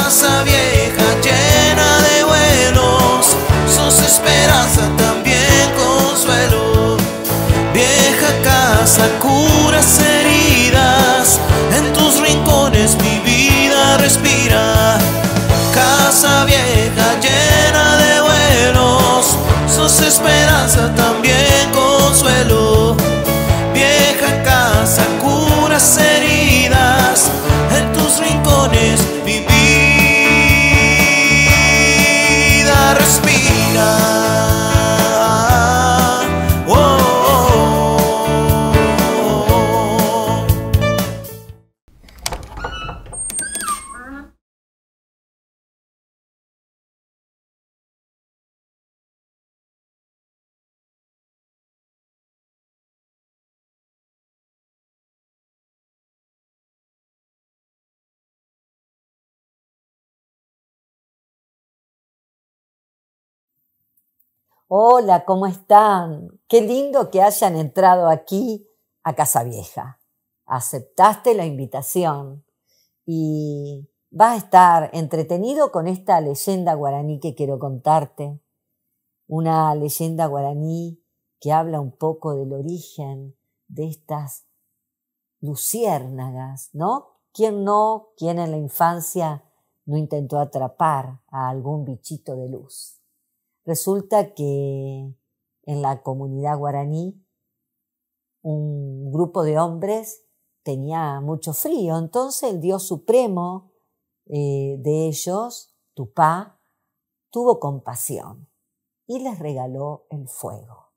Casa vieja llena de buenos, sos esperanza, también consuelo. Vieja casa, curas heridas, en tus rincones mi vida respira. Casa vieja llena de buenos, sos esperanza, también consuelo. Vieja casa, curas heridas, en tus rincones mi vida respira. Hola, ¿cómo están? Qué lindo que hayan entrado aquí a Casa Vieja. Aceptaste la invitación y vas a estar entretenido con esta leyenda guaraní que quiero contarte. Una leyenda guaraní que habla un poco del origen de estas luciérnagas, ¿no? ¿Quién en la infancia no intentó atrapar a algún bichito de luz? Resulta que en la comunidad guaraní un grupo de hombres tenía mucho frío, entonces el dios supremo de ellos, Tupá, tuvo compasión y les regaló el fuego.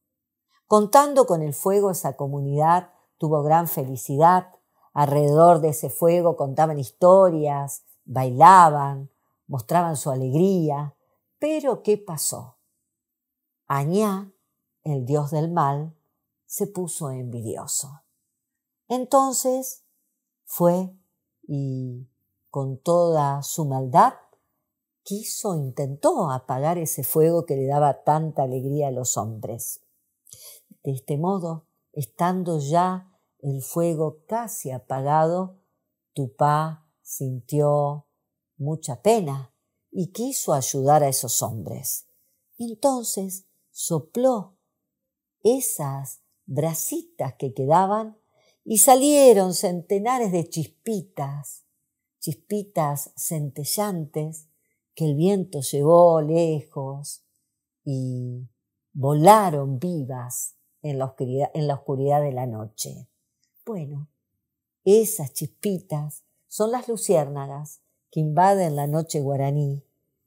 Contando con el fuego, esa comunidad tuvo gran felicidad. Alrededor de ese fuego contaban historias, bailaban, mostraban su alegría. Pero ¿qué pasó? Añá, el dios del mal, se puso envidioso. Entonces fue y con toda su maldad intentó apagar ese fuego que le daba tanta alegría a los hombres. De este modo, estando ya el fuego casi apagado, Tupá sintió mucha pena y quiso ayudar a esos hombres. Entonces sopló esas brasitas que quedaban y salieron centenares de chispitas centellantes que el viento llevó lejos y volaron vivas en la oscuridad de la noche. Bueno, esas chispitas son las luciérnagas que invaden la noche guaraní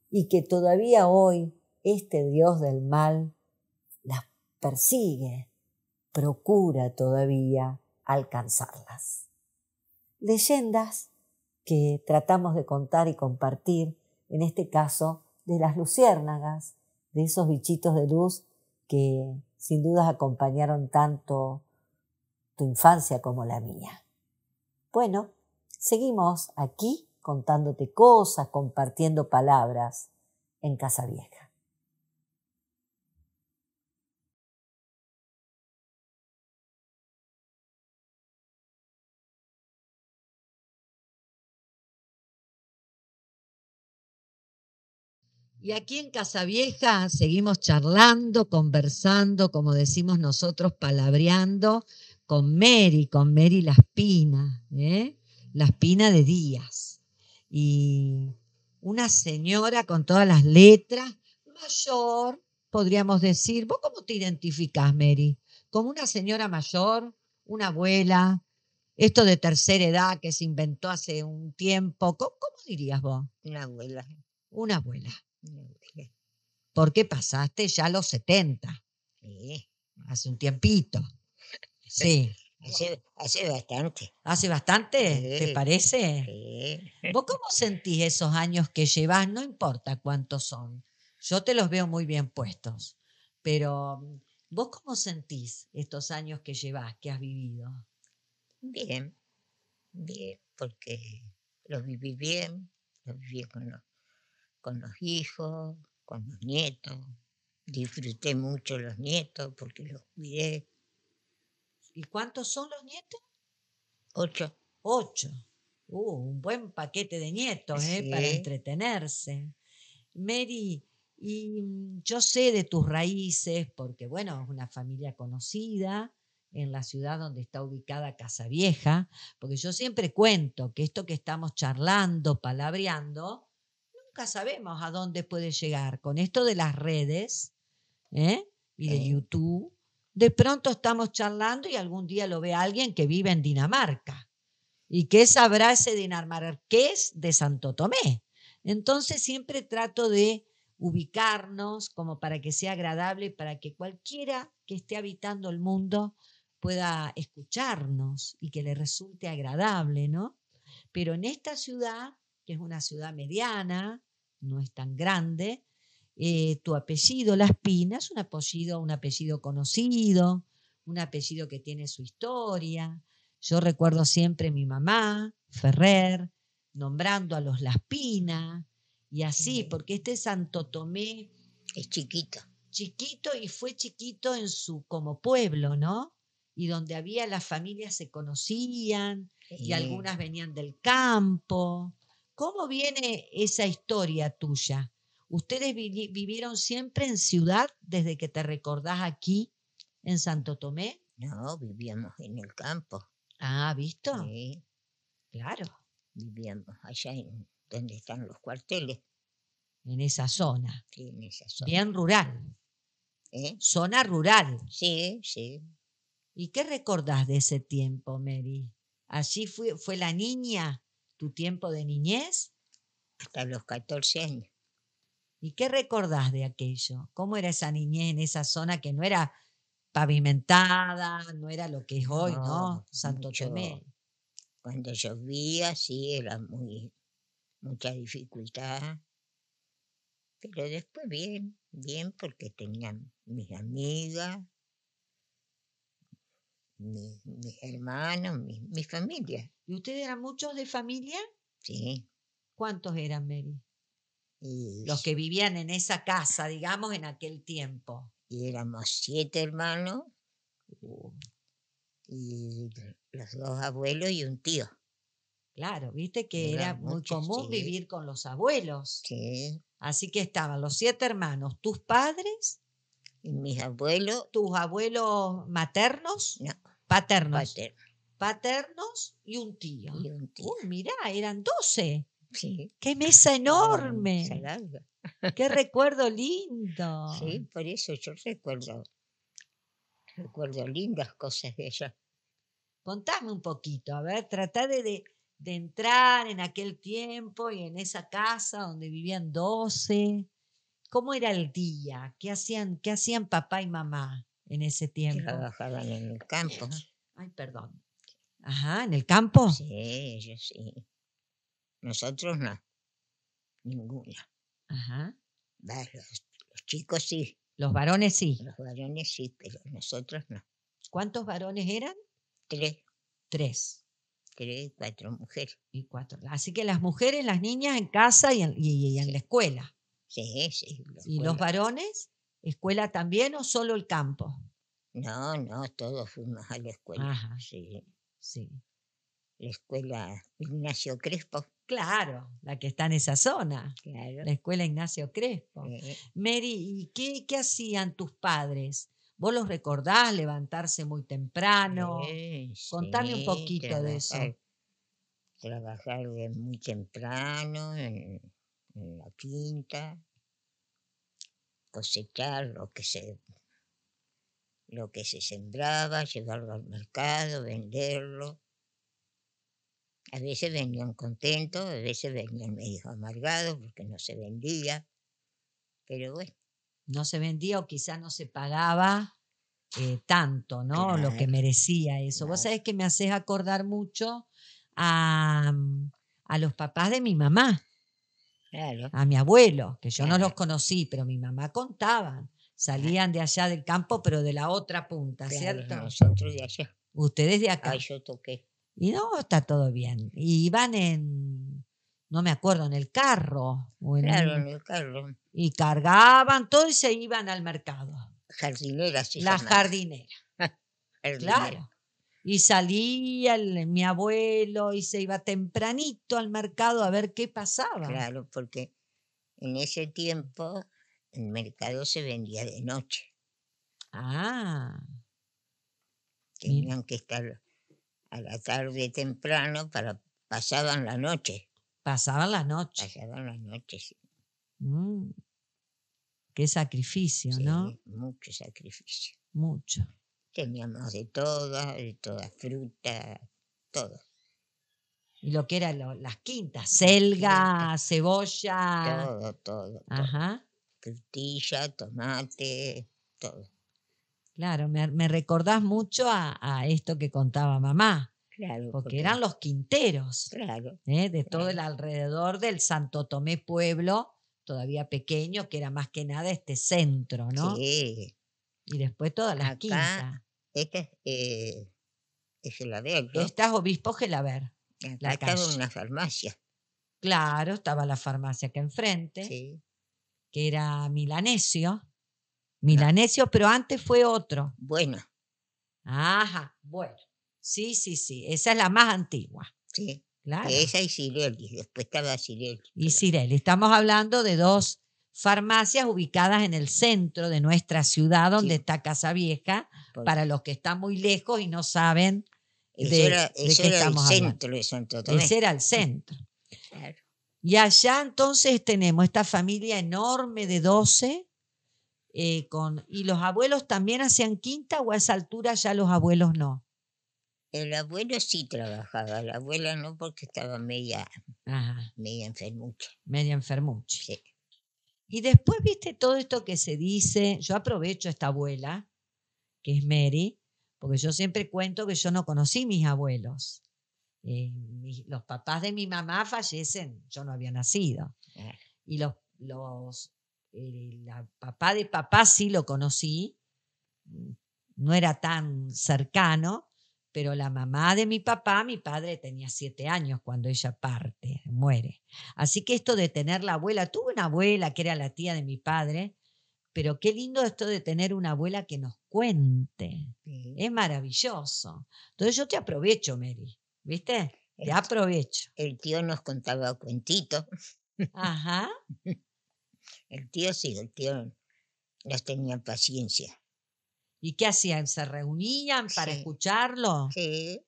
y que todavía hoy este dios del mal las persigue, procura todavía alcanzarlas. Leyendas que tratamos de contar y compartir, en este caso de las luciérnagas, de esos bichitos de luz que sin duda acompañaron tanto tu infancia como la mía. Bueno, seguimos aquí contándote cosas, compartiendo palabras en Casa Vieja. Y aquí en Casa Vieja seguimos charlando, conversando, como decimos nosotros, palabreando con Mary Laspina, Laspina de Díaz. Y una señora con todas las letras, mayor, podríamos decir. ¿Vos cómo te identificás, Mary? ¿Como una señora mayor, una abuela, esto de tercera edad que se inventó hace un tiempo? ¿Cómo dirías vos? Una abuela. Una abuela. Porque pasaste ya los 70. Sí. Hace un tiempito. Sí. Hace bastante. ¿Hace bastante? Sí. ¿Te parece? Sí. ¿Vos cómo sentís esos años que llevas? No importa cuántos son. Yo te los veo muy bien puestos. Pero, ¿vos cómo sentís estos años que llevas, que has vivido? Bien, porque los viví bien, los viví con los hijos, con los nietos. Disfruté mucho los nietos porque los cuidé. ¿Y cuántos son los nietos? 8. 8. Un buen paquete de nietos, para Sí. entretenerse. Mary, y yo sé de tus raíces, porque bueno, es una familia conocida en la ciudad donde está ubicada Casa Vieja, porque yo siempre cuento que esto que estamos charlando, palabreando, nunca sabemos a dónde puede llegar. Con esto de las redes, y de YouTube, de pronto estamos charlando y algún día lo ve alguien que vive en Dinamarca. ¿Y qué sabrá ese dinamarqués de Santo Tomé? Entonces siempre trato de ubicarnos como para que sea agradable, para que cualquiera que esté habitando el mundo pueda escucharnos y que le resulte agradable, ¿no? Pero en esta ciudad, que es una ciudad mediana, no es tan grande, tu apellido, Las Pinas, un apellido conocido, un apellido que tiene su historia. Yo recuerdo siempre a mi mamá, Ferrer, nombrando a los Las Pinas, y así, porque este Santo Tomé Es chiquito. chiquito y fue chiquito en su como pueblo, ¿no? Y donde había las familias se conocían y algunas venían del campo. ¿Cómo viene esa historia tuya? ¿Ustedes vivieron siempre en ciudad desde que te recordás aquí en Santo Tomé? No, vivíamos en el campo. Ah, ¿visto? Sí, Claro, vivíamos allá donde están los cuarteles. en esa zona. Sí, en esa zona. Bien rural. ¿Eh? Zona rural. Sí, sí. ¿Y qué recordás de ese tiempo, Mary? ¿Allí fue la niña, tu tiempo de niñez? Hasta los 14 años. ¿Y qué recordás de aquello? ¿Cómo era esa niñez en esa zona que no era pavimentada, no era lo que es hoy, ¿no? Santo Tomé. Cuando llovía, sí, era mucha dificultad. Pero después bien, bien, porque tenían mis amigas, mis hermanos, mi familia. ¿Y ustedes eran muchos de familia? Sí. ¿Cuántos eran, Mary? Y, Los que vivían en esa casa, digamos, en aquel tiempo. y éramos 7 hermanos Uh, y los 2 abuelos y un tío. Claro, viste que era Eran muy muchos, común sí. vivir con los abuelos. Sí. Así que estaban los 7 hermanos, tus padres, Y mis abuelos, tus abuelos maternos, no, paternos, paternos y un tío. y un tío. Mirá, eran 12. Sí. ¡Qué mesa enorme! Esa larga. ¡Qué recuerdo lindo! Sí, por eso yo recuerdo lindas cosas de ella. Contame un poquito, a ver, tratá de entrar en aquel tiempo y en esa casa donde vivían 12. ¿Cómo era el día? ¿Qué hacían papá y mamá en ese tiempo? Trabajaban en el campo. Ay, perdón. Ajá, ¿en el campo? Sí, ellos sí. Nosotros no, ninguna. Ajá. Los chicos sí, Los varones sí. los varones sí, pero nosotros no. ¿Cuántos varones eran? 3, 3 4 mujeres. y 4. Así que las mujeres, las niñas en casa y en la escuela. Sí, sí. ¿Y los varones? ¿Escuela también o solo el campo? No, todos fuimos a la escuela. Ajá. Sí. Sí. La escuela Ignacio Crespo. Claro, la que está en esa zona. Claro. La escuela Ignacio Crespo. Mary, ¿y qué hacían tus padres? ¿Vos los recordás levantarse muy temprano? Contame un poquito de eso. Trabajar de muy temprano en la quinta, cosechar lo que se sembraba, llevarlo al mercado, venderlo. A veces venían contentos, a veces venían medio amargados porque no se vendía, pero bueno. No se vendía o quizás no se pagaba tanto, ¿no? Claro, lo que merecía eso. claro. Vos sabés que me haces acordar mucho a los papás de mi mamá, Claro. a mi abuelo, que yo no Claro. los conocí, pero mi mamá contaban. Salían de allá del campo, pero de la otra punta, Claro, ¿cierto? nosotros de allá. Ustedes de acá. Ah, yo toqué. Y no, está todo bien. Y iban no me acuerdo, en el carro. Claro, en el carro. Y cargaban todo y se iban al mercado. Jardinera se La llamaba. jardinera. Jardinera. Claro. Y salía mi abuelo y se iba tempranito al mercado a ver qué pasaba. Claro, porque en ese tiempo el mercado se vendía de noche. Ah, Tenían que estar a la tarde temprano pasaban la noche. pasaban la noche. Pasaban la noche, sí. Qué sacrificio, Sí, ¿no? mucho sacrificio. Mucho. Teníamos de toda fruta, todo. Y lo que eran las quintas, selga, cebolla. Todo. Ajá. Frutilla, tomate, todo. Claro, me recordás mucho a esto que contaba mamá, Claro, porque eran los quinteros, claro, de todo el claro. alrededor del Santo Tomé pueblo, todavía pequeño, que era más que nada este centro, ¿no? Sí. Y después todas las Acá, quintas. esta es el Abel, ¿no? Esta es Obispo Gelaber, Acá la estaba calle. una farmacia. Claro, estaba la farmacia acá enfrente, Sí. que era Milanesio, pero antes fue otro. Bueno, Ajá, bueno. Sí, esa es la más antigua. sí. Claro. Esa y Cirelli, después estaba Cirelli. Y Cirelli. Estamos hablando de dos farmacias ubicadas en el centro de nuestra ciudad, donde Sí. está Casa Vieja, Porque para los que están muy lejos y no saben eso de era qué el estamos hablando. centro de Santo Tomé. Ese era el centro. Claro. Y allá entonces tenemos esta familia enorme de 12, y los abuelos también hacían quinta, o a esa altura ya los abuelos no. El abuelo sí trabajaba, la abuela no, porque estaba media enfermucha. Media enfermucha. Sí. Y después, viste, todo esto que se dice, yo aprovecho a esta abuela, que es Mary, porque yo siempre cuento que yo no conocí mis abuelos. Los papás de mi mamá fallecen, yo no había nacido. Y la papá de papá sí lo conocí, no era tan cercano, pero la mamá de mi papá, mi padre tenía 7 años cuando ella muere. Así que esto de tener la abuela, tuve una abuela que era la tía de mi padre, pero qué lindo esto de tener una abuela que nos cuente. Sí. Es maravilloso. Entonces yo te aprovecho, Mary, ¿viste? Te aprovecho. El tío nos contaba cuentitos. Ajá. El tío nos tenía paciencia. ¿Y qué hacían? ¿Se reunían para escucharlo? Sí.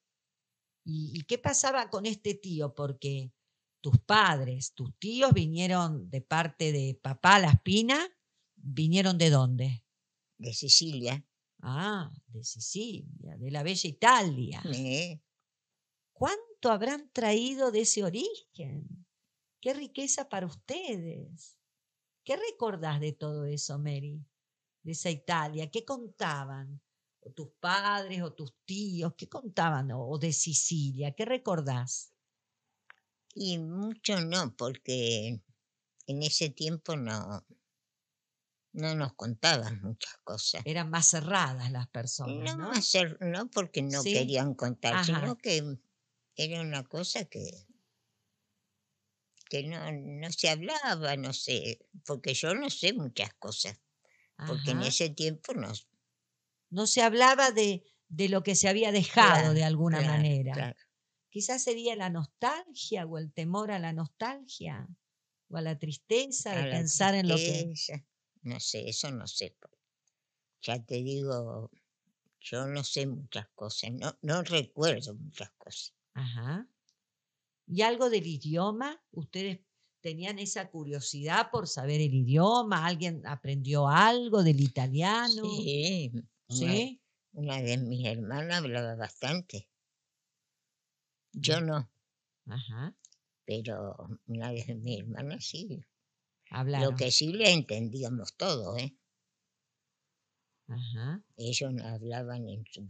¿Y qué pasaba con este tío? Porque tus padres, tus tíos vinieron de parte de papá Laspina, ¿vinieron de dónde? De Sicilia. Ah, de Sicilia, de la bella Italia. ¿Cuánto habrán traído de ese origen? ¡Qué riqueza para ustedes! ¿Qué recordás de todo eso, Mary? De esa Italia, ¿qué contaban? ¿O tus padres o tus tíos? ¿Qué contaban? ¿O de Sicilia? ¿Qué recordás? Y mucho no, porque en ese tiempo no nos contaban muchas cosas. Eran más cerradas las personas, ¿no? No porque no ¿Sí? querían contar, Ajá. sino que era una cosa que no se hablaba, no sé, porque yo no sé muchas cosas, porque en Ajá. ese tiempo No se hablaba de lo que se había dejado de alguna manera. Claro. Quizás sería la nostalgia o el temor a la nostalgia o a la tristeza de pensar en lo que... No sé, eso no sé. Ya te digo, yo no sé muchas cosas, no recuerdo muchas cosas. Ajá. ¿Y algo del idioma? ¿Ustedes tenían esa curiosidad por saber el idioma? ¿Alguien aprendió algo del italiano? Sí. ¿Sí? Una de mis hermanas hablaba bastante. Yo no. Ajá. Pero una de mis hermanas sí. Hablaron. Lo que sí le entendíamos todo, ¿eh? Ajá. Ellos no hablaban en su...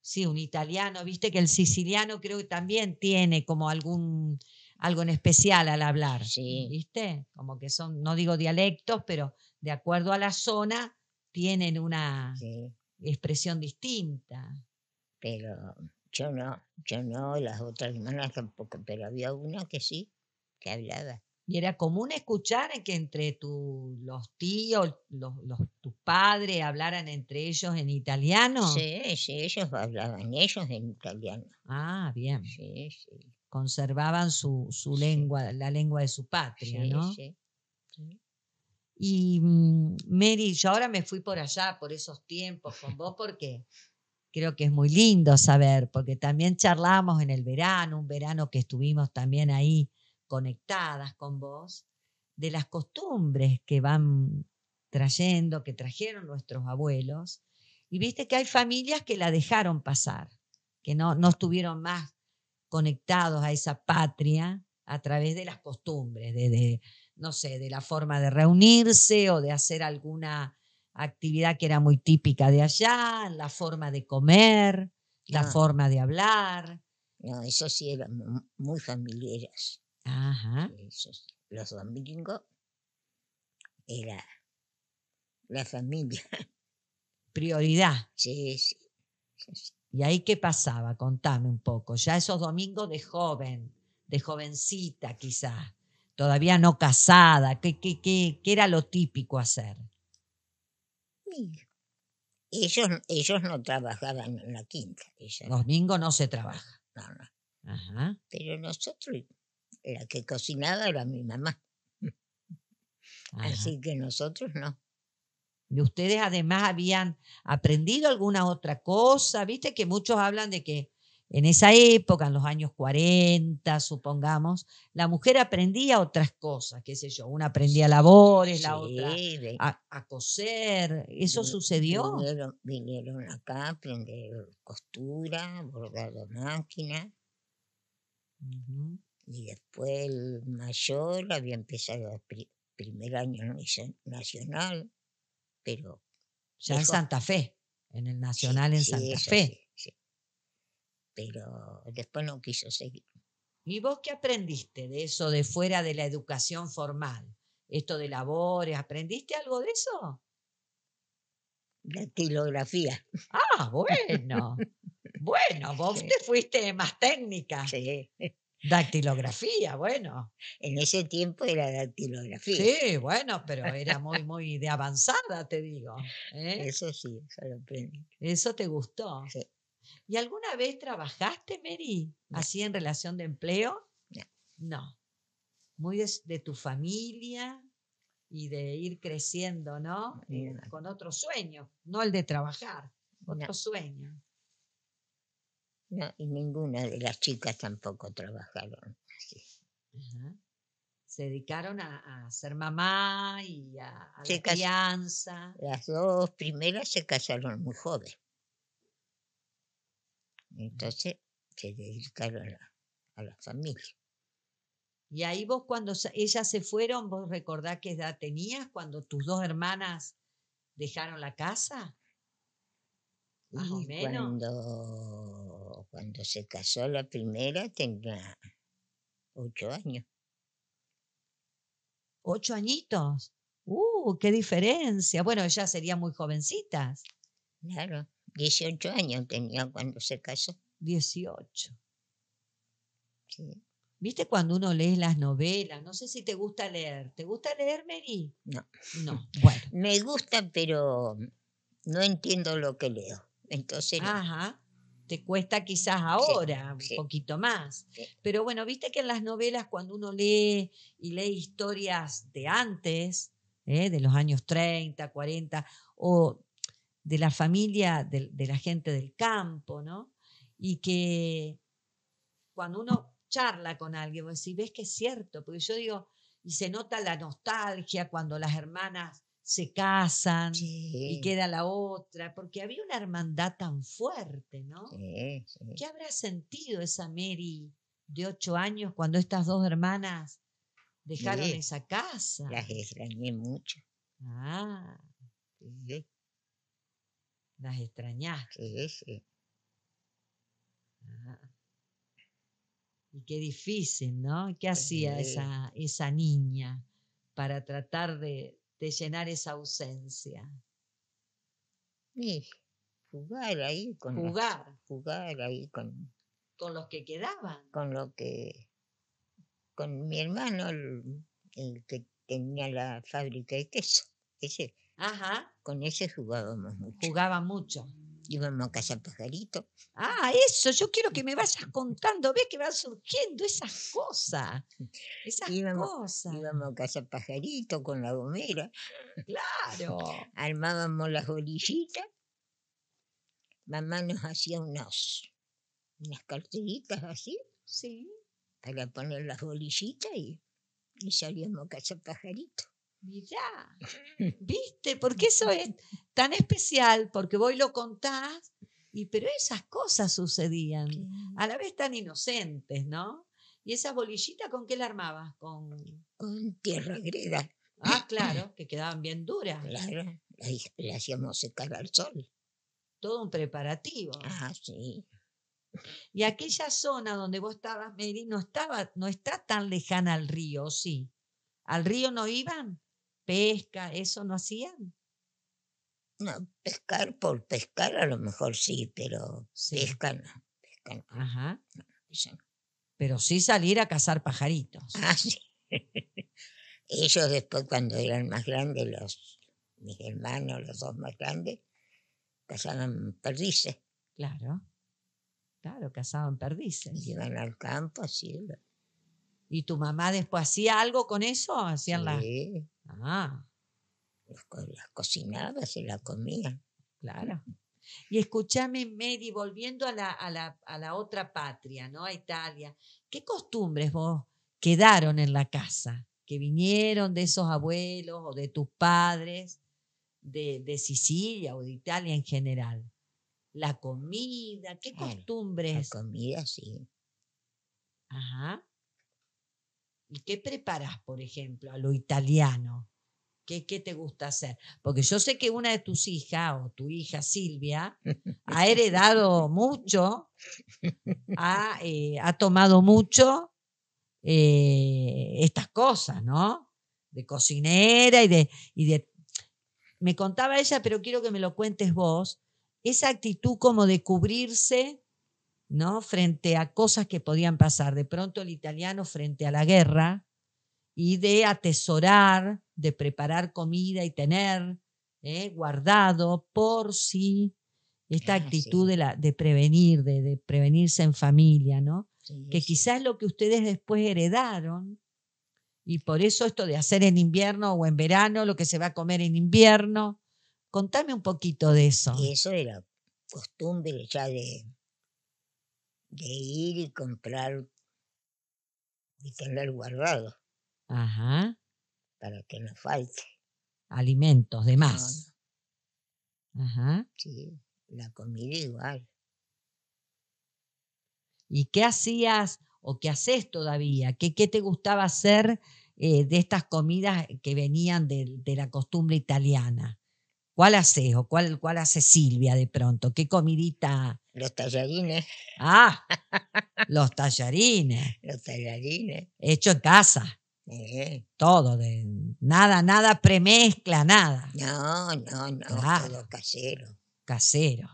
Sí, un italiano, viste que el siciliano creo que también tiene como algo en especial al hablar, Sí. ¿viste? Como que son, no digo dialectos, pero de acuerdo a la zona tienen una expresión distinta. Pero yo no, las otras hermanas tampoco, pero había una que sí, que hablaba. Y era común escuchar que entre los tíos, tus padres hablaran entre ellos en italiano. Sí, sí, ellos hablaban ellos en italiano. Ah, bien. Sí, sí. Conservaban su Sí. lengua, la lengua de su patria, Sí, ¿no? sí, sí. Y Mary, yo ahora me fui por allá, por esos tiempos con vos, porque creo que es muy lindo saber, porque también charlamos en el verano, un verano que estuvimos también ahí conectadas con vos, de las costumbres que van trayendo, que trajeron nuestros abuelos. Y viste que hay familias que la dejaron pasar, que no estuvieron más conectados a esa patria a través de las costumbres, no sé, de la forma de reunirse o de hacer alguna actividad que era muy típica de allá, la forma de comer, la forma de hablar. No, eso sí eran muy familiares. Ajá. Los domingos era la familia. Prioridad. Sí, sí, sí. ¿Y ahí qué pasaba? Contame un poco. Ya esos domingos de joven, de jovencita quizás, todavía no casada, ¿qué era lo típico hacer? Ellos no trabajaban en la quinta. Domingo no se trabaja. No, no. Ajá. Pero nosotros, la que cocinaba era mi mamá. Ajá. Así que nosotros no. ¿Y ustedes además habían aprendido alguna otra cosa? Viste que muchos hablan de que en esa época, en los años 40, supongamos, la mujer aprendía otras cosas, qué sé yo, una aprendía labores, la otra a coser. ¿Eso sucedió? Vinieron acá a aprender costura, bordado máquina. Uh-huh. Y después el mayor había empezado el primer año nacional, pero ya en Santa Fe, en el Nacional en Santa Fe. Sí. Pero después no quiso seguir. ¿Y vos qué aprendiste de eso, de fuera de la educación formal? Esto de labores, ¿aprendiste algo de eso? Dactilografía. Ah, bueno. Bueno, vos te fuiste más técnica. Sí. Dactilografía, bueno. En ese tiempo era dactilografía. Sí, bueno, pero era muy de avanzada, te digo. Eso sí, eso lo aprendí. ¿Eso te gustó? Sí. ¿Y alguna vez trabajaste, Mary? No. ¿Así en relación de empleo? No. No. Muy de tu familia y de ir creciendo, ¿no? Con otro sueño, no el de trabajar, otro sueño. No, y ninguna de las chicas tampoco trabajaron así. Ajá. Se dedicaron a ser mamá y a la crianza. Las dos primeras se casaron muy jóvenes. Entonces se dedicaron a la familia. Y ahí vos cuando ellas se fueron, ¿vos recordás qué edad tenías cuando tus dos hermanas dejaron la casa? Más o menos. Cuando se casó la primera tenía 8 años. 8 añitos. ¡Qué diferencia! Bueno, ellas serían muy jovencitas. Claro, 18 años tenía cuando se casó. 18. Sí. ¿Viste cuando uno lee las novelas? No sé si te gusta leer. ¿Te gusta leer, Mary? No. No, bueno. Me gusta, pero no entiendo lo que leo. Entonces. Ajá. Te cuesta quizás ahora un poquito más. Sí. Pero bueno, viste que en las novelas cuando uno lee y lee historias de antes, de los años 30, 40, o de la familia, de la gente del campo, ¿no? Y que cuando uno charla con alguien, vos decís, ves que es cierto, porque yo digo, y se nota la nostalgia cuando las hermanas se casan y queda la otra, porque había una hermandad tan fuerte, ¿no? Sí. ¿Qué habrá sentido esa Mary de 8 años cuando estas dos hermanas dejaron esa casa? Las extrañé mucho. Ah. Sí. Las extrañaste. Sí. Ah. Y qué difícil, ¿no? ¿Qué hacía esa niña para tratar de llenar esa ausencia? Sí, jugar ahí con con los que quedaban. Con mi hermano, el que tenía la fábrica de queso. Ese, Ajá, con ese jugábamos mucho. jugaba mucho. Íbamos a cazar pajaritos. Ah, eso, yo quiero que me vayas contando, ves que van surgiendo esas cosas. Esas cosas. Íbamos a cazar pajaritos con la gomera. Claro. Armábamos las bolillitas. Mamá nos hacía unas carteritas así Sí. para poner las bolillitas y salíamos a cazar pajaritos. Mirá, ¿viste? Porque eso es tan especial, porque vos lo contás, pero esas cosas sucedían, a la vez tan inocentes, ¿no? ¿Y esas bolillitas con qué la armabas? Con tierra greda. Ah, claro, que quedaban bien duras. Claro, la hacíamos secar al sol. Todo un preparativo. Ah, sí. Y aquella zona donde vos estabas, Mary, no está tan lejana al río, ¿sí? ¿Al río no iban? ¿Pesca? ¿Eso no hacían? No, pescar por pescar a lo mejor sí, pero Sí. pesca no. Ajá. Eso no. Pero sí salir a cazar pajaritos. Ah, sí. Ellos después cuando eran más grandes, mis hermanos, los dos más grandes, cazaban perdices. Claro, cazaban perdices. Iban al campo, así. ¿Y tu mamá después hacía algo con eso? Hacían Sí, Ah, las cocinaba, se las comían. claro. Y escúchame, Mary, volviendo a la otra patria, ¿no? A Italia, ¿qué costumbres vos quedaron en la casa? Que vinieron de esos abuelos o de tus padres, de Sicilia o de Italia en general. La comida, ¿qué La costumbres? comida, sí. Ajá. ¿Y qué preparás, por ejemplo, a lo italiano? ¿Qué te gusta hacer? Porque yo sé que una de tus hijas, o tu hija Silvia, ha heredado mucho, ha tomado mucho estas cosas, ¿no? De cocinera y de... Me contaba ella, pero quiero que me lo cuentes vos, esa actitud como de cubrirse, ¿no? Frente a cosas que podían pasar. De pronto el italiano frente a la guerra, y de atesorar, de preparar comida y tener guardado por sí, esta actitud Sí. de prevenir, de prevenirse en familia, ¿no? Sí, Que sí. quizás es lo que ustedes después heredaron, y por eso esto de hacer en invierno o en verano, lo que se va a comer en invierno. Contame un poquito de eso. Eso era costumbre ya de ir y comprar y tener guardado Ajá, para que no falte. alimentos, de No, más. Ajá. sí, la comida igual. ¿Y qué hacías o qué haces todavía? ¿Qué te gustaba hacer de estas comidas que venían de la costumbre italiana? ¿Cuál haces o cuál hace Silvia de pronto? ¿Qué comidita? Los tallarines, Ah, los tallarines, los tallarines. hecho en casa, todo, nada premezcla, nada, No, claro, todo casero. casero.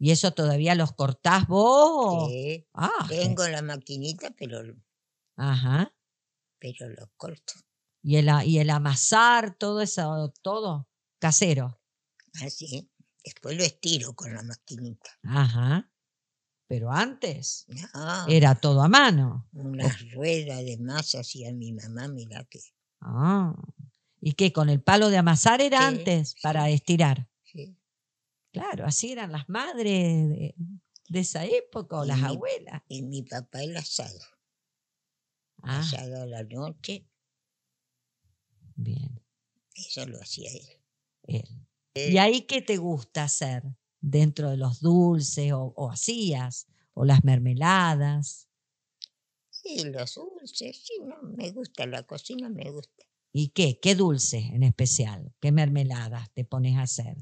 ¿Y eso todavía los cortás vos? Sí, Ah, tengo la maquinita, pero ajá. los corto. Y el amasar, todo eso, todo casero. Así. Después lo estiro con la maquinita. Ajá. Pero antes No, era todo a mano. una rueda de masa hacía mi mamá, mira que. Ah. ¿Y qué? ¿Con el palo de amasar era Sí, antes para sí. estirar? Sí. Claro, así eran las madres de esa época o las abuelas. Y mi papá el asado. Ah, Asado a la noche, bien. eso lo hacía él. Él. ¿Y ahí qué te gusta hacer? Dentro de los dulces o hacías, o las mermeladas. Sí, los dulces, sí, no, me gusta, la cocina me gusta. ¿Y qué? ¿Qué dulce en especial? ¿Qué mermeladas te pones a hacer?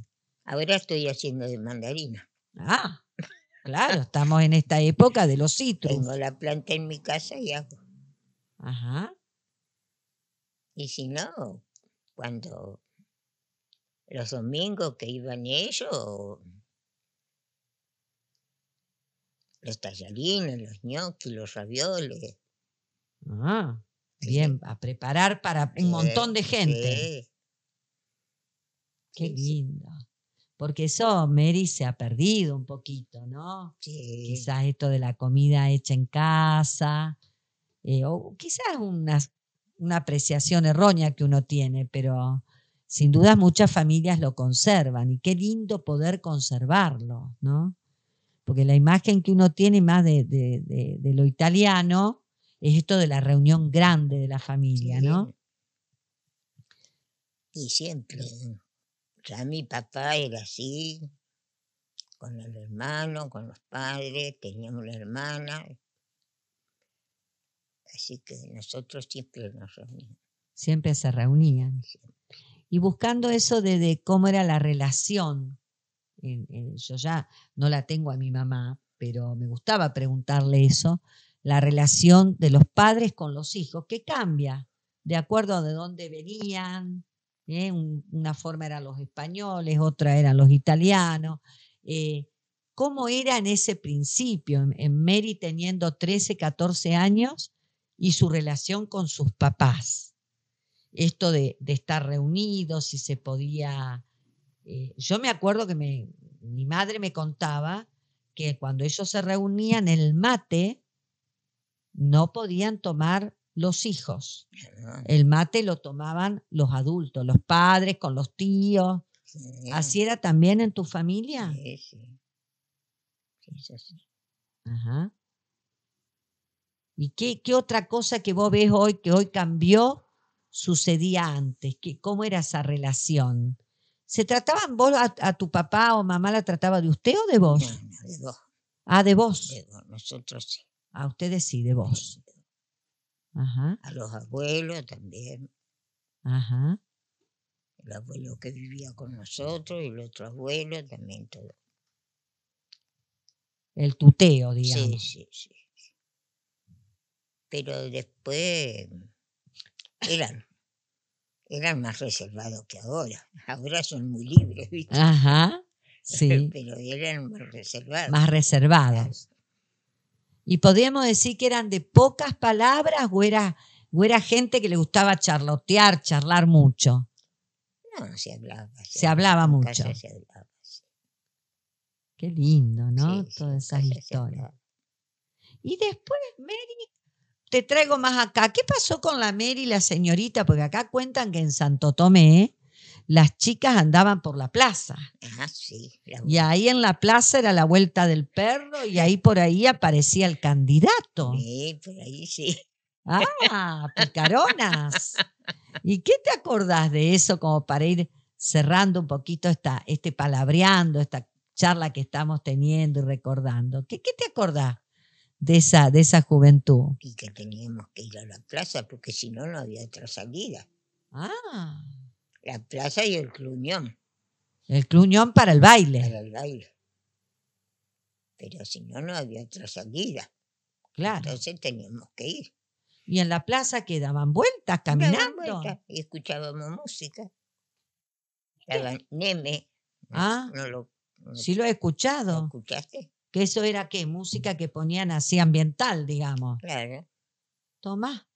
Ahora estoy haciendo de mandarina. Ah, claro, estamos en esta época de los citrus. Tengo la planta en mi casa y hago. Ajá. Y si no, cuando los domingos que iban ellos, los tallarines, los gnocchi, los ravioles. Ah, Bien, a preparar para un montón de gente. Sí. Qué Sí, lindo. Porque eso, Mary, se ha perdido un poquito, ¿no? sí. Quizás esto de la comida hecha en casa, o quizás una apreciación errónea que uno tiene, pero sin duda muchas familias lo conservan y qué lindo poder conservarlo, ¿no? Porque la imagen que uno tiene más de lo italiano es esto de la reunión grande de la familia, ¿no? Y siempre, ya mi papá era así, con el hermano, con los padres, teníamos una hermana, así que nosotros siempre nos reuníamos. Siempre se reunían. Y buscando eso de cómo era la relación, yo ya no la tengo a mi mamá, pero me gustaba preguntarle eso, la relación de los padres con los hijos, que cambia de acuerdo a de dónde venían. Una forma eran los españoles, otra eran los italianos. ¿Cómo era en ese principio, en Mary teniendo 13, 14 años y su relación con sus papás? Esto de estar reunidos, si se podía. Yo me acuerdo que mi madre me contaba que cuando ellos se reunían, el mate no podían tomar los hijos. El mate lo tomaban los adultos, los padres con los tíos. Sí. ¿Así era también en tu familia? Sí, sí. Sí, es así. Ajá. ¿Y qué otra cosa que vos ves hoy, que hoy cambió, sucedía antes? ¿Cómo era esa relación? ¿Se trataban vos a tu papá o mamá la trataba de usted o de vos? No, de vos. Ah, de vos. De vos, nosotros sí. A ustedes sí, de vos. Ajá, A los abuelos también. ajá. El abuelo que vivía con nosotros y el otro abuelo también, todo. El tuteo, digamos. Sí, sí, sí. Pero después eran más reservados que ahora. Ahora son muy libres, ¿viste? Ajá, sí. Pero eran más reservados. Más reservados. ¿Y podríamos decir que eran de pocas palabras o era gente que le gustaba charlotear, charlar mucho? No, se hablaba. Se hablaba en mucho. casa se hablaba, sí. Qué lindo, ¿no? Sí, sí, Todas en esas casa se historias. hablaba. Y después, Mary, te traigo más acá. ¿Qué pasó con la Mary y la señorita? Porque acá cuentan que en Santo Tomé las chicas andaban por la plaza. Ah, sí. Y ahí en la plaza era la vuelta del perro y ahí por ahí aparecía el candidato. Sí, por ahí sí. Ah, picaronas. ¿Y qué te acordás de eso como para ir cerrando un poquito palabreando, esta charla que estamos teniendo y recordando? ¿Qué te acordás de esa juventud? Y que teníamos que ir a la plaza porque si no, no había otra salida. Ah, La plaza y el Cluñón el Cluñón para el baile. para el baile. Pero si no, no había otra salida. Claro. Entonces teníamos que ir. Y en la plaza que daban vueltas Daban caminando. vueltas y escuchábamos música. Estaba Neme. Ah, No sí lo he ¿lo escuchado. escuchaste? Que eso era ¿qué? Música que ponían así ambiental, digamos. Claro. Tomá.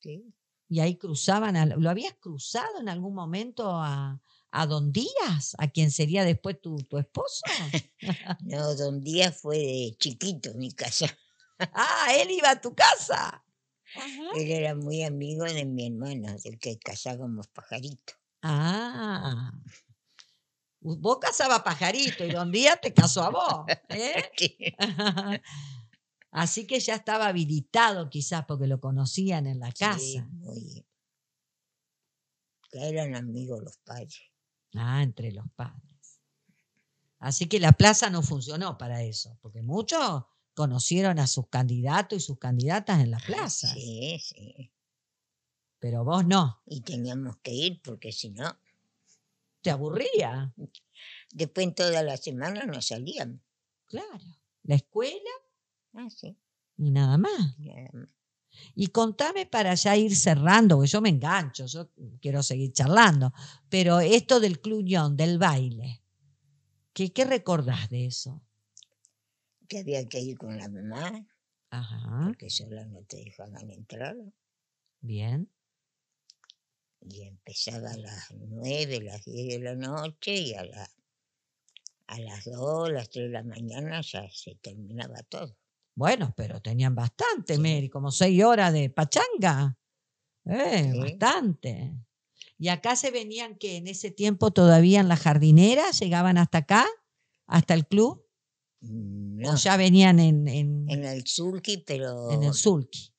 Sí. Y ahí cruzaban, ¿lo habías cruzado en algún momento a Don Díaz, a quien sería después tu esposo? No, Don Díaz fue de chiquito en mi casa. Ah, él iba a tu casa. Ajá. Él era muy amigo de mi hermano, del que casábamos pajarito. Ah, vos casabas pajarito y Don Díaz te casó a vos, ¿eh? Sí. Así que ya estaba habilitado quizás porque lo conocían en la casa. Sí, muy. Que eran amigos los padres. Ah, entre los padres. Así que la plaza no funcionó para eso, porque muchos conocieron a sus candidatos y sus candidatas en la plaza. Sí, sí. Pero vos no. Y teníamos que ir porque si no, ¿Te aburría? después en toda la semana no salíamos. Claro. La escuela Ah, sí. y nada más. Nada más. Y contame para ya ir cerrando, porque yo me engancho, yo quiero seguir charlando, pero esto del Cluñón, del baile, ¿qué recordás de eso? Que había que ir con la mamá Ajá, porque sola no te dejaban entrar. bien. Y empezaba a las 9, las 10 de la noche y a las 2, las 3 de la mañana ya se terminaba todo. Bueno, pero tenían bastante, Sí. Mary, como 6 horas de pachanga. Sí. Bastante. Y acá se venían que en ese tiempo todavía en la jardinera, llegaban hasta acá, hasta el club, No, o ya venían en el Sulky, en el sulky.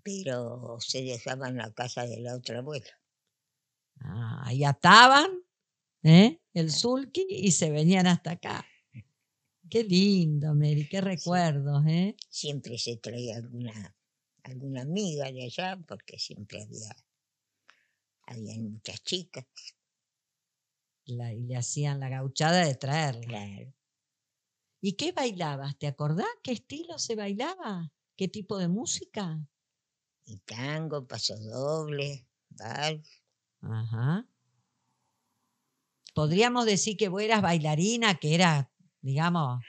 pero se dejaban la casa de la otra abuela. Ahí ataban el sulky y se venían hasta acá. Qué lindo, Mary, qué recuerdos, ¿eh? Siempre se traía alguna amiga de allá, porque siempre había muchas chicas. Y le hacían la gauchada de traerla. Claro. ¿Y qué bailabas? ¿Te acordás qué estilo se bailaba? ¿Qué tipo de música? Y tango, pasodoble, vals. Ajá. Podríamos decir que vos eras bailarina, que era, digamos,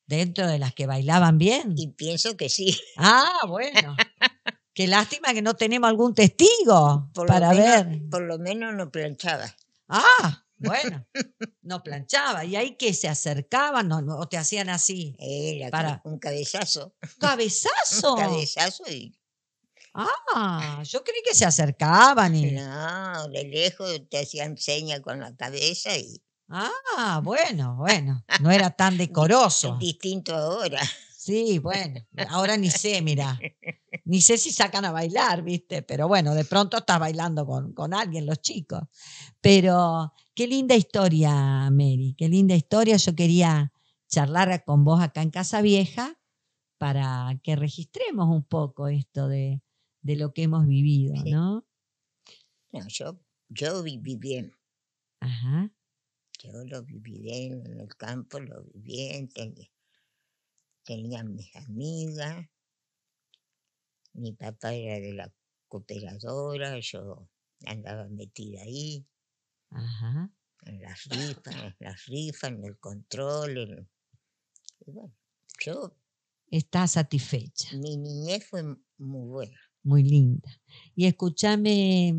dentro de las que bailaban bien. Y pienso que sí. Bueno. Qué lástima que no tenemos algún testigo para ver. Por lo menos no planchaba. Bueno. No planchaba. ¿Y ahí que se acercaban o te hacían así? Era un cabezazo. ¿Cabezazo? Un cabezazo y... Yo creí que se acercaban y... No, de lejos te hacían señas con la cabeza y... Bueno. No era tan decoroso. Distinto ahora. Sí, bueno. Ahora ni sé, mira. Ni sé si sacan a bailar, ¿viste? Pero bueno, de pronto estás bailando con alguien, los chicos. Pero qué linda historia, Mary, qué linda historia. Yo quería charlar con vos acá en Casa Vieja para que registremos un poco esto de lo que hemos vivido, Sí. ¿no? No, yo viví bien. Ajá. Yo lo viví bien en el campo, lo viví bien, tenía mis amigas, mi papá era de la cooperadora, yo andaba metida ahí, Ajá. en las rifas, en el control, y bueno, Estás satisfecha. mi niñez fue muy buena. Muy linda. Y escúchame,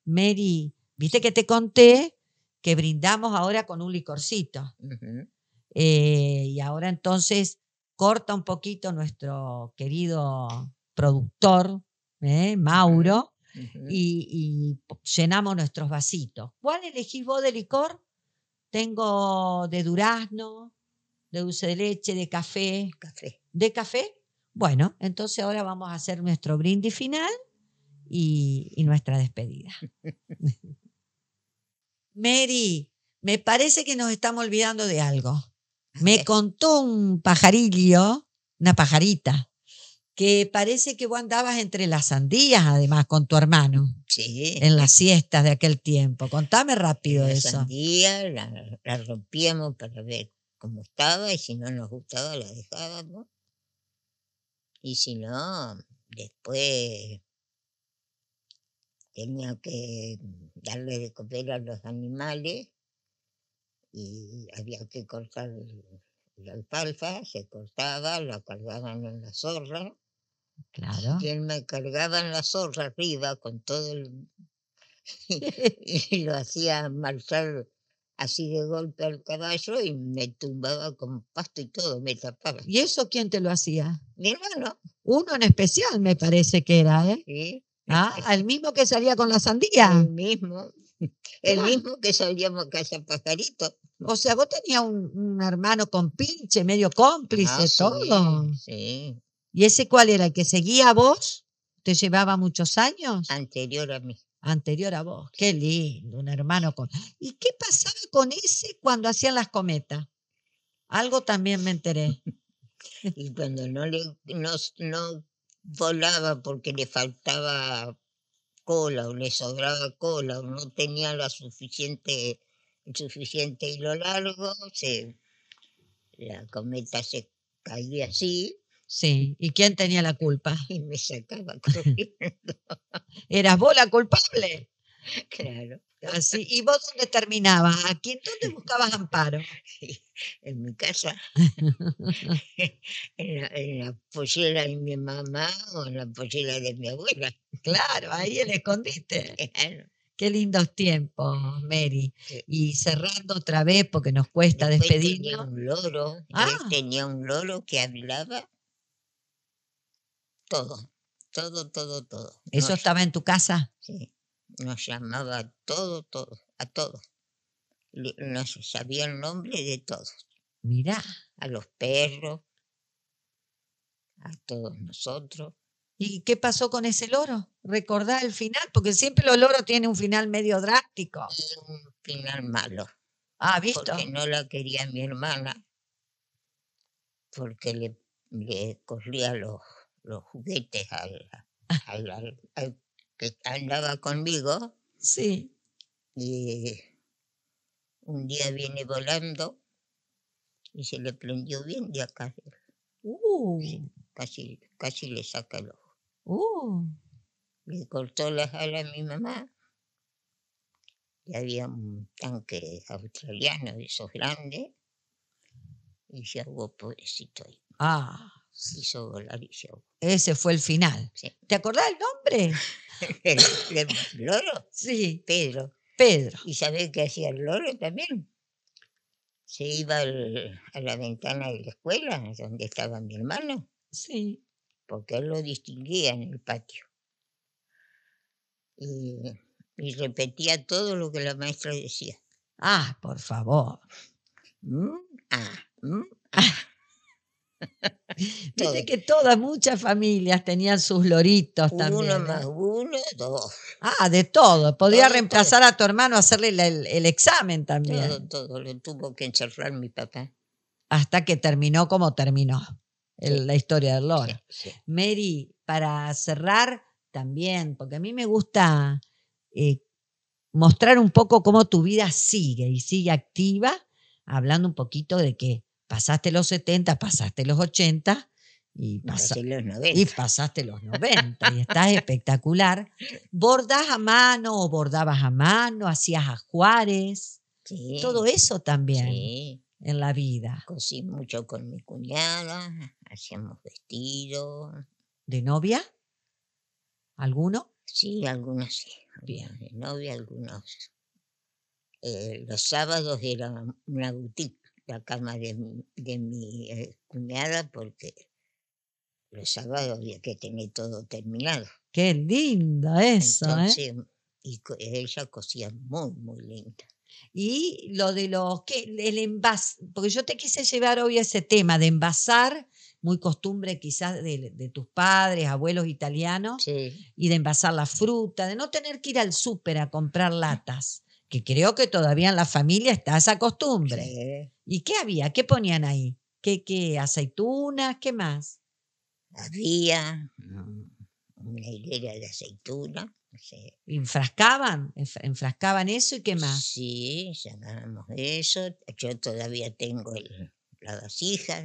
Mary, viste que te conté que brindamos ahora con un licorcito. Uh-huh. Y ahora entonces corta un poquito nuestro querido productor, Mauro, Uh-huh. y llenamos nuestros vasitos. ¿Cuál elegís vos de licor? Tengo de durazno, de dulce de leche, de café. Café. ¿De café? Bueno, entonces ahora vamos a hacer nuestro brindis final y nuestra despedida. Mary, me parece que nos estamos olvidando de algo. Me contó un pajarillo, una pajarita, que parece que vos andabas entre las sandías, además, con tu hermano. Sí. En las siestas de aquel tiempo. Contame rápido la eso. Sandía, la rompíamos para ver cómo estaba y si no nos gustaba la dejábamos. Y si no, después tenía que darle de comer a los animales y había que cortar la alfalfa, se cortaba, la cargaban en la zorra. Claro. Y él me cargaba en la zorra arriba con todo y lo hacía marchar así de golpe al caballo y me tumbaba con pasto y todo, me tapaba. ¿Y eso quién te lo hacía? Mi hermano. Uno en especial me parece que era, ¿eh? Sí. El mismo que salía con la sandía. El mismo. El mismo que salíamos a casa pajarito. O sea, vos tenías un hermano con pinche, medio cómplice, todo. Sí. ¿Y ese cuál era? ¿El que seguía a vos? ¿Te llevaba muchos años? Anterior a mí. Anterior a vos. Qué lindo, un hermano con... ¿Y qué pasaba con ese cuando hacían las cometas? Algo también me enteré. Y cuando no volaba porque le faltaba cola o le sobraba cola o no tenía el suficiente hilo largo, la cometa se caía así. Sí, ¿y quién tenía la culpa? Y me sacaba corriendo. ¿Eras vos la culpable? Claro. Así. ¿Y vos dónde terminabas? ¿Dónde buscabas amparo? En mi casa, en la pollera de mi mamá o en la pollera de mi abuela. Claro, ahí el escondite. Claro. Qué lindos tiempos, Mary. Sí. Y cerrando otra vez, porque nos cuesta Después tenía despedirnos. un loro, él Ah, tenía un loro que hablaba todo, todo. ¿eso estaba en tu casa? Sí, nos llamaba a todo, a todos. Nos sabía el nombre de todos, Mirá. a los perros, a todos nosotros. ¿Y qué pasó con ese loro? ¿Recordá el final? Porque siempre los loros tienen un final medio drástico. Y un final malo, Ah, ¿visto? porque no la quería mi hermana, porque le corría los juguetes al que andaba conmigo, Sí. y un día viene volando y se le prendió bien de acá. Sí, casi le saca el ojo. Le cortó las alas a mi mamá y había un tanque australiano de esos grandes y se ahogó, pobrecito ahí. Ah, Hizo volar y se ahogó. ese fue el final. Sí. ¿Te acordás el nombre? ¿El loro? Sí, Pedro. Pedro. ¿Y sabés qué hacía el loro también? Se iba a la ventana de la escuela donde estaba mi hermano, Sí. porque él lo distinguía en el patio. Y repetía todo lo que la maestra decía. Ah, por favor. Viste que muchas familias tenían sus loritos también. Uno más uno, dos. Ah, de todo. Podía Todo, reemplazar a tu hermano, hacerle el examen también. Todo. Lo tuvo que encerrar mi papá. Hasta que terminó como terminó la historia del loro. Sí. Mary, para cerrar también, porque a mí me gusta mostrar un poco cómo tu vida sigue y sigue activa, hablando un poquito de que pasaste los 70, pasaste los 80 y Pasé los 90. y pasaste los 90 y estás espectacular. ¿Bordás a mano o bordabas a mano? ¿Hacías ajuares? Sí. Todo eso también. Sí. En la vida. Cosí mucho con mi cuñada, hacíamos vestidos. ¿De novia? ¿Alguno? Sí, algunos sí. Bien. De novia, algunos. Los sábados era una boutique, la cama de mi cuñada, porque los sábados había que tener todo terminado. Qué lindo eso, Entonces, y ella cosía muy, muy linda. Y lo de el envase, porque yo te quise llevar hoy ese tema de envasar, muy costumbre quizás de tus padres, abuelos italianos, Sí. Y de envasar la fruta, de no tener que ir al súper a comprar latas, que creo que todavía en la familia está esa costumbre. Sí. ¿Y qué había? ¿Qué ponían ahí? ¿Qué aceitunas? ¿Qué más? Había una hilera de aceituna. Sí. ¿Enfrascaban eso y qué más? Sí, sacábamos eso. Yo todavía tengo la vasija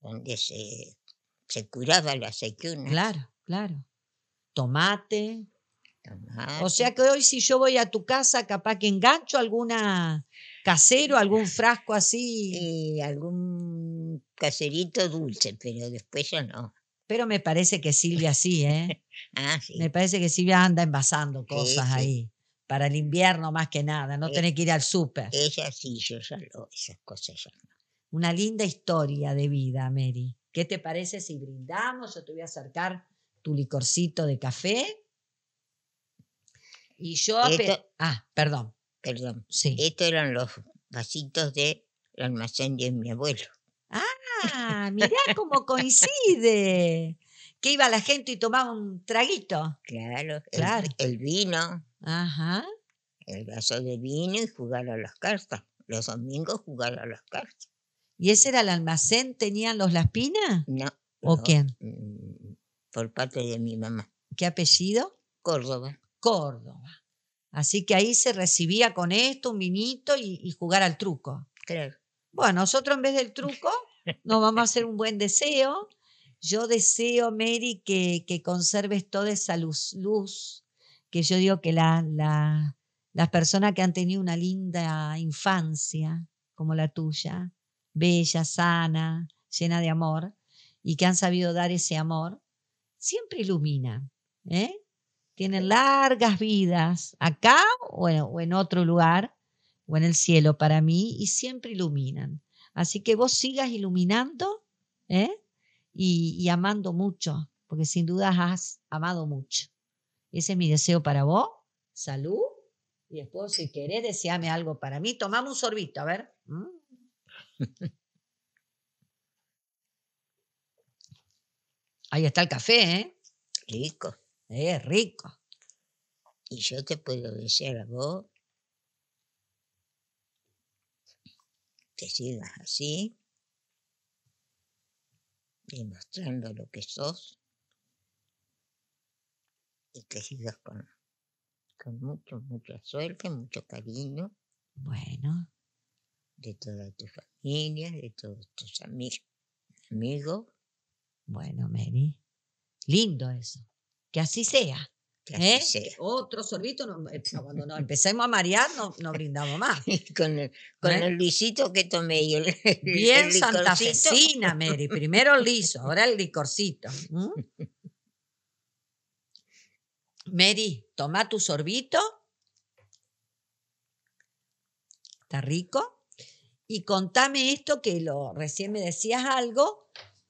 donde se curaba la aceituna. Claro. Tomate. O sea que hoy si yo voy a tu casa, capaz que engancho alguna casero, algún frasco así. Y algún caserito dulce, pero después ya no. Pero me parece que Silvia sí, ¿eh? Sí. Me parece que Silvia anda envasando cosas ahí. Para el invierno más que nada, no tenés que ir al súper. Ella sí, yo ya esas cosas ya no. Una linda historia de vida, Mary. ¿Qué te parece si brindamos? Yo te voy a acercar tu licorcito de café. Y yo... Perdón. Sí. Estos eran los vasitos del almacén de mi abuelo. Ah, mirá cómo coincide. Que iba la gente y tomaba un traguito. Claro. El vino. Ajá. El vaso de vino y jugar a las cartas. Los domingos jugar a las cartas. ¿Y ese era el almacén? ¿Tenían los Laspina? No. ¿O quién? Por parte de mi mamá. ¿Qué apellido? Córdoba. Así que ahí se recibía con esto, un vinito y jugar al truco. Claro. Bueno, nosotros en vez del truco nos vamos a hacer un buen deseo. Yo deseo, Mary, que conserves toda esa luz que yo digo que las personas que han tenido una linda infancia, como la tuya, bella, sana, llena de amor, y que han sabido dar ese amor, siempre iluminan, ¿eh? Tienen largas vidas acá o en otro lugar, o en el cielo para mí, y siempre iluminan. Así que vos sigas iluminando, ¿eh? y amando mucho, porque sin duda has amado mucho. Ese es mi deseo para vos. Salud. Y después, si querés, deseame algo para mí. Tomame un sorbito, a ver. Ahí está el café, ¿eh? Rico. Rico. Y yo te puedo desear a vos que sigas así, demostrando lo que sos, y que sigas con mucha suerte, mucho cariño. Bueno. De toda tu familia, de todos tus amigos. Bueno, Mary, lindo eso. Que así sea. Que así sea. Otro sorbito, cuando nos empecemos a marear, no brindamos más. con el lisito que tomé y bien el santafesina, Mary. Primero el liso, ahora el licorcito. Mary, toma tu sorbito. ¿Está rico? Y contame esto que recién me decías algo.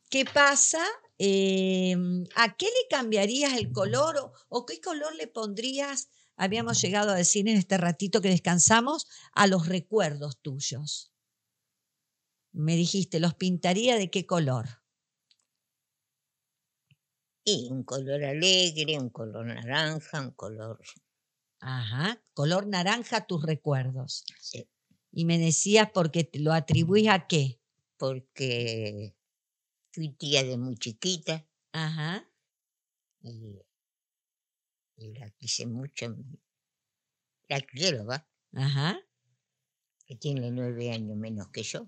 ¿Qué pasa? ¿A qué le cambiarías el color o qué color le pondrías? Habíamos llegado a decir en este ratito que descansamos a los recuerdos tuyos. Me dijiste, ¿los pintaría de qué color? Y un color alegre, un color naranja, un color... Ajá, color naranja tus recuerdos. Sí. Y me decías porque lo atribuís a qué. Porque fui tía de muy chiquita. Ajá. Y la quise mucho. La quiero, ¿va? Ajá. Que tiene 9 años menos que yo.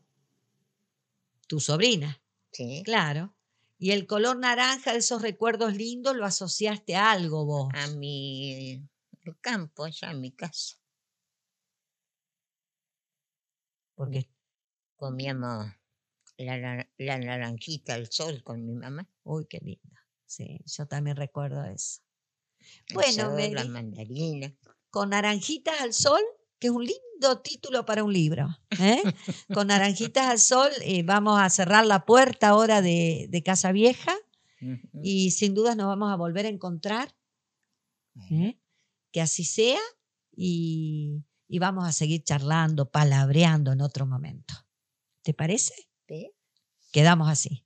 Tu sobrina. Sí. Claro. Y el color naranja de esos recuerdos lindos lo asociaste a algo vos. Al campo, allá en mi casa. Porque comíamos la naranjita al sol con mi mamá. Uy, qué lindo. Sí, yo también recuerdo eso. Bueno, Mary, la mandarina. Con naranjitas al sol, que es un lindo título para un libro. Con naranjitas al sol vamos a cerrar la puerta ahora de Casa Vieja y sin duda nos vamos a volver a encontrar. Que así sea y vamos a seguir charlando, palabreando en otro momento. ¿Te parece? ¿Sí? Quedamos así.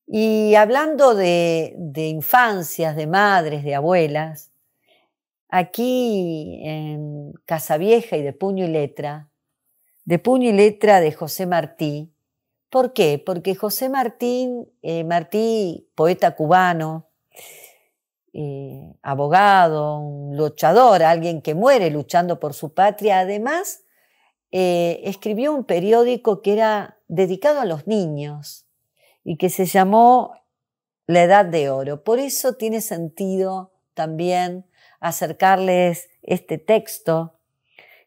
Y hablando de infancias, de madres, de abuelas, aquí en Casa Vieja y de Puño y Letra de José Martí. ¿Por qué? Porque José Martí, poeta cubano, abogado, un luchador, alguien que muere luchando por su patria, además escribió un periódico que era dedicado a los niños y que se llamó La Edad de Oro. Por eso tiene sentido también acercarles este texto,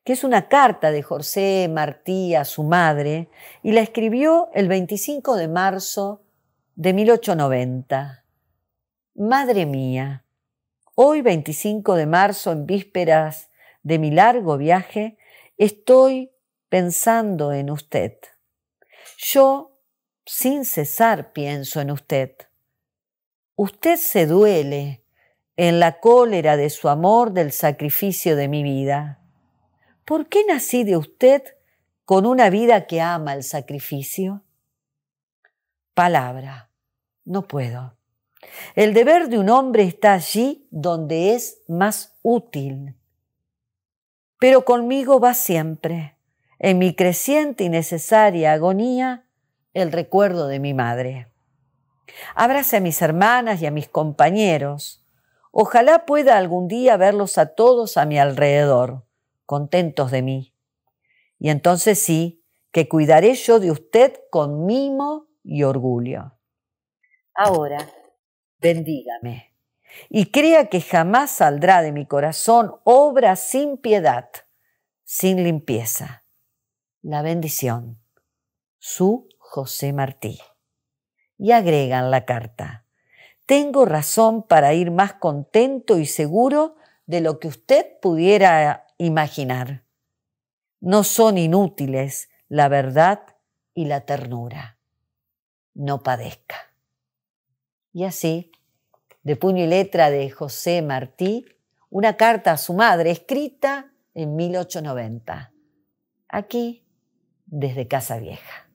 que es una carta de José Martí a su madre, y la escribió el 25 de marzo de 1890. Madre mía, hoy 25 de marzo, en vísperas de mi largo viaje, estoy pensando en usted. Yo, sin cesar, pienso en usted. Usted se duele en la cólera de su amor del sacrificio de mi vida. ¿Por qué nací de usted con una vida que ama el sacrificio? Palabra, no puedo. El deber de un hombre está allí donde es más útil. Pero conmigo va siempre, en mi creciente y necesaria agonía, el recuerdo de mi madre. Abrace a mis hermanas y a mis compañeros. Ojalá pueda algún día verlos a todos a mi alrededor, contentos de mí. Y entonces sí, que cuidaré yo de usted con mimo y orgullo. Ahora, bendígame y crea que jamás saldrá de mi corazón obra sin piedad, sin limpieza. La bendición. Su José Martí. Y agregan la carta: tengo razón para ir más contento y seguro de lo que usted pudiera imaginar. No son inútiles la verdad y la ternura. No padezca. Y así, de puño y letra de José Martí, una carta a su madre escrita en 1890. Aquí, desde Casa Vieja.